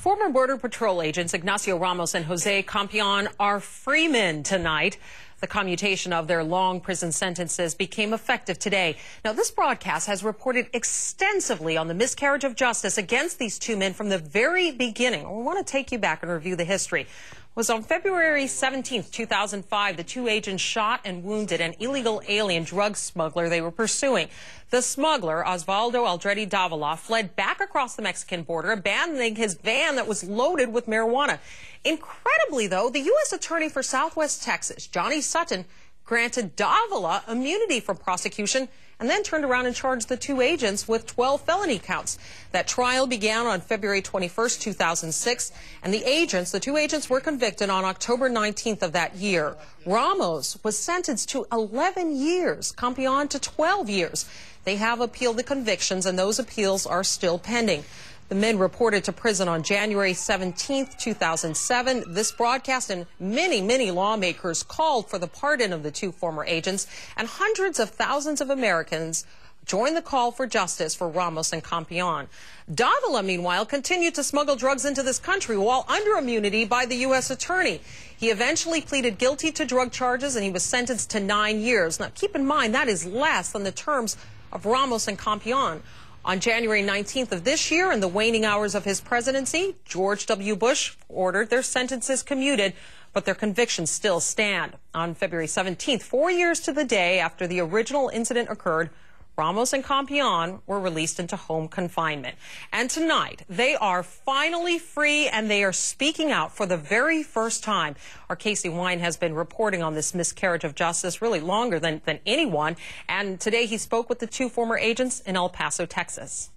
Former Border Patrol agents Ignacio Ramos and Jose Compean are free men tonight. The commutation of their long prison sentences became effective today. Now, this broadcast has reported extensively on the miscarriage of justice against these two men from the very beginning. We want to take you back and review the history. It was on February 17th, 2005, the two agents shot and wounded an illegal alien drug smuggler they were pursuing. The smuggler, Osvaldo Aldrete Davila, fled back across the Mexican border, abandoning his van that was loaded with marijuana. Incredibly, though, the U.S. Attorney for Southwest Texas, Johnny Sutton, granted Davila immunity from prosecution and then turned around and charged the two agents with 12 felony counts. That trial began on February 21st, 2006, and the two agents were convicted on October 19th of that year. Ramos was sentenced to 11 years, Compean to 12 years. They have appealed the convictions, and those appeals are still pending. The men reported to prison on January 17th, 2007. This broadcast and many lawmakers called for the pardon of the two former agents, and hundreds of thousands of Americans joined the call for justice for Ramos and Compean. Davila, meanwhile, continued to smuggle drugs into this country while under immunity by the U.S. Attorney. He eventually pleaded guilty to drug charges, and he was sentenced to 9 years. Now, keep in mind, that is less than the terms of Ramos and Compean. On January 19th of this year, in the waning hours of his presidency, George W. Bush ordered their sentences commuted, but their convictions still stand. On February 17th, 4 years to the day after the original incident occurred, Ramos and Compean were released into home confinement. And tonight, they are finally free, and they are speaking out for the very first time. Our Casey Wine has been reporting on this miscarriage of justice really longer than anyone. And today he spoke with the two former agents in El Paso, Texas.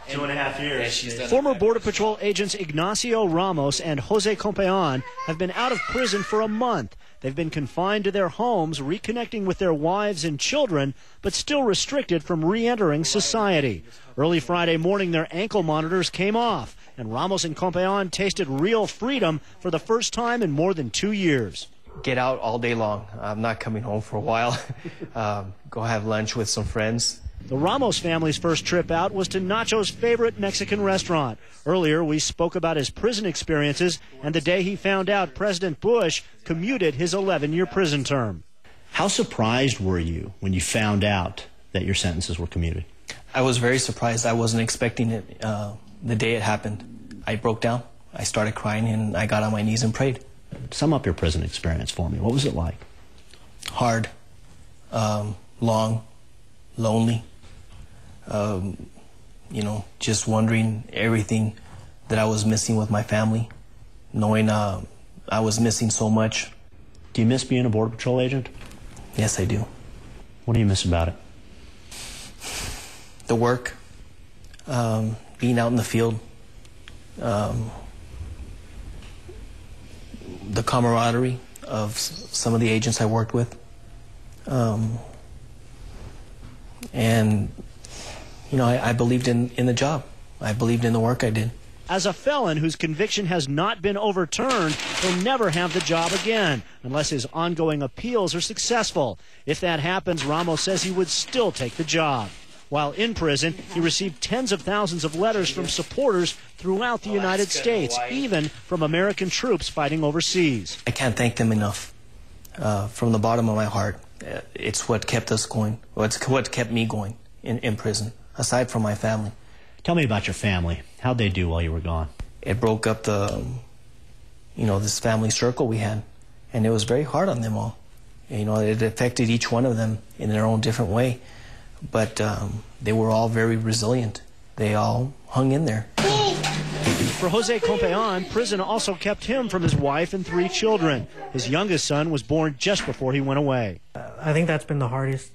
2.5 years. Former Border Patrol agents Ignacio Ramos and Jose Compean have been out of prison for a month. They've been confined to their homes, reconnecting with their wives and children, but still restricted from re-entering society. Early Friday morning, their ankle monitors came off, and Ramos and Compean tasted real freedom for the first time in more than 2 years. Get out all day long. I'm not coming home for a while. Go have lunch with some friends. The Ramos family's first trip out was to Nacho's favorite Mexican restaurant. Earlier, we spoke about his prison experiences and the day he found out President Bush commuted his 11-year prison term. How surprised were you when you found out that your sentences were commuted? I was very surprised. I wasn't expecting it the day it happened. I broke down. I started crying, and I got on my knees and prayed. Sum up your prison experience for me. What was it like? Hard, long, lonely. Just wondering everything that I was missing with my family, knowing I was missing so much. Do you miss being a Border Patrol agent? Yes, I do. What do you miss about it? The work, being out in the field, the camaraderie of some of the agents I worked with, and I believed in the job. I believed in the work I did. As a felon whose conviction has not been overturned, he'll never have the job again unless his ongoing appeals are successful. If that happens, Ramos says he would still take the job. While in prison, he received tens of thousands of letters from supporters throughout the United States, even from American troops fighting overseas. I can't thank them enough. From the bottom of my heart, it's what kept us going. It's what kept me going in prison, aside from my family. Tell me about your family. How'd they do while you were gone? It broke up this family circle we had, and it was very hard on them all. It affected each one of them in their own different way, but they were all very resilient. They all hung in there. For Jose Compean, prison also kept him from his wife and 3 children. His youngest son was born just before he went away. I think that's been the hardest.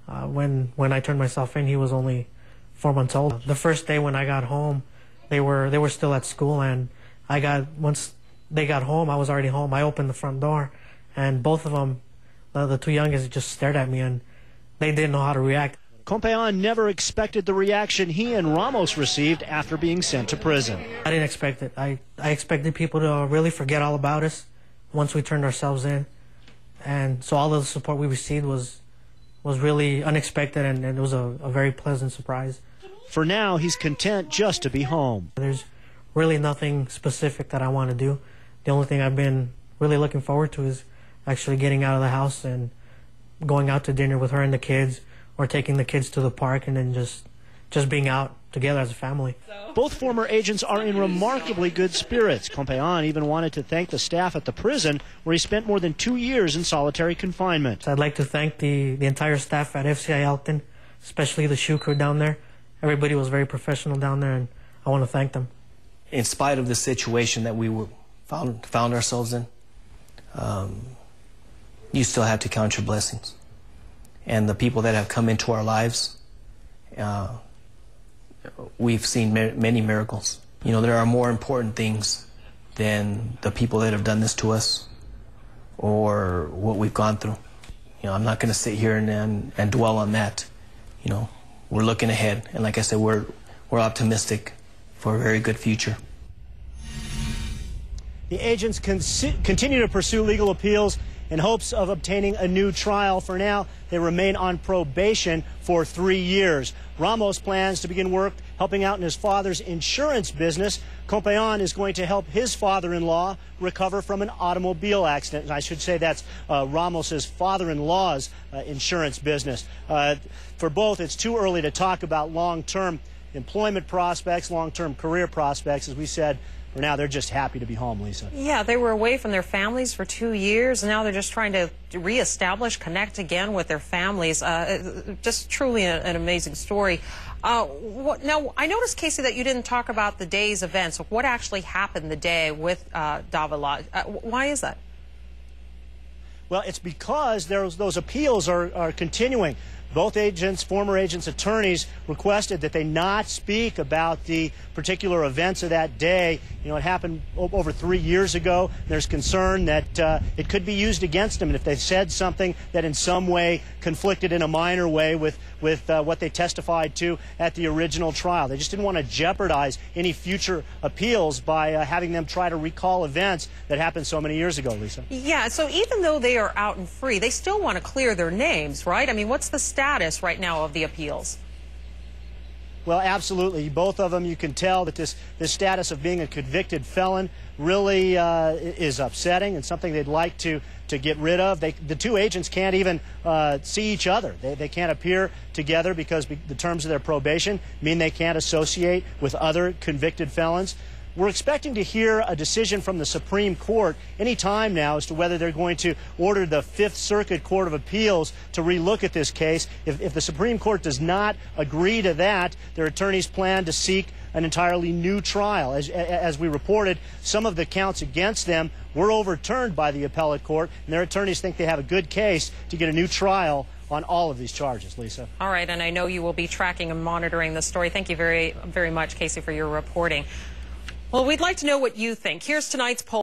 When I turned myself in, he was only 4 months old. The first day when I got home, they were still at school, and once they got home, I was already home. I opened the front door, and both of them, the 2 youngest, just stared at me, and they didn't know how to react. Compean never expected the reaction he and Ramos received after being sent to prison. I didn't expect it. I expected people to really forget all about us once we turned ourselves in, and so all of the support we received was really unexpected, and it was a very pleasant surprise. For now, he's content just to be home. There's really nothing specific that I want to do. The only thing I've been really looking forward to is actually getting out of the house and going out to dinner with her and the kids, or taking the kids to the park, and then just being out together as a family. Both former agents are in remarkably good spirits. Compean even wanted to thank the staff at the prison, where he spent more than 2 years in solitary confinement. So I'd like to thank the entire staff at FCI Elkton, especially the shoe crew down there. Everybody was very professional down there, and I want to thank them. In spite of the situation that we found ourselves in, you still have to count your blessings. And the people that have come into our lives, we've seen many miracles. You know, there are more important things than the people that have done this to us or what we've gone through. You know, I'm not going to sit here and dwell on that. You know, we're looking ahead, and like I said, we're optimistic for a very good future. The agents continue to pursue legal appeals in hopes of obtaining a new trial. For now, they remain on probation for 3 years. Ramos plans to begin work helping out in his father's insurance business. Compean is going to help his father-in-law recover from an automobile accident. And I should say that's Ramos's father-in-law's insurance business. For both, it's too early to talk about long-term employment prospects, long-term career prospects. As we said, for now, they're just happy to be home, Lisa. Yeah, they were away from their families for 2 years, and now they're just trying to reestablish, connect again with their families. Just truly an amazing story. Now, I noticed, Casey, that you didn't talk about the day's events. What actually happened the day with Davila? Why is that? Well, it's because those appeals are continuing. Both agents, former agents' attorneys, requested that they not speak about the particular events of that day. You know, it happened over 3 years ago. There's concern that it could be used against them, and if they said something that in some way conflicted in a minor way with what they testified to at the original trial. They just didn't want to jeopardize any future appeals by having them try to recall events that happened so many years ago, Lisa. Yeah, so even though they are out and free, they still want to clear their names, right? I mean, what's the status right now of the appeals? Well, absolutely. Both of them, you can tell that this status of being a convicted felon really is upsetting and something they'd like to get rid of. The two agents can't even see each other. They can't appear together because the terms of their probation mean they can't associate with other convicted felons. We're expecting to hear a decision from the Supreme Court any time now as to whether they're going to order the Fifth Circuit Court of Appeals to relook at this case. If the Supreme Court does not agree to that, their attorneys plan to seek an entirely new trial. As we reported, some of the counts against them were overturned by the appellate court, and their attorneys think they have a good case to get a new trial on all of these charges, Lisa. All right, and I know you will be tracking and monitoring the story. Thank you very, very much, Casey, for your reporting. Well, we'd like to know what you think. Here's tonight's poll.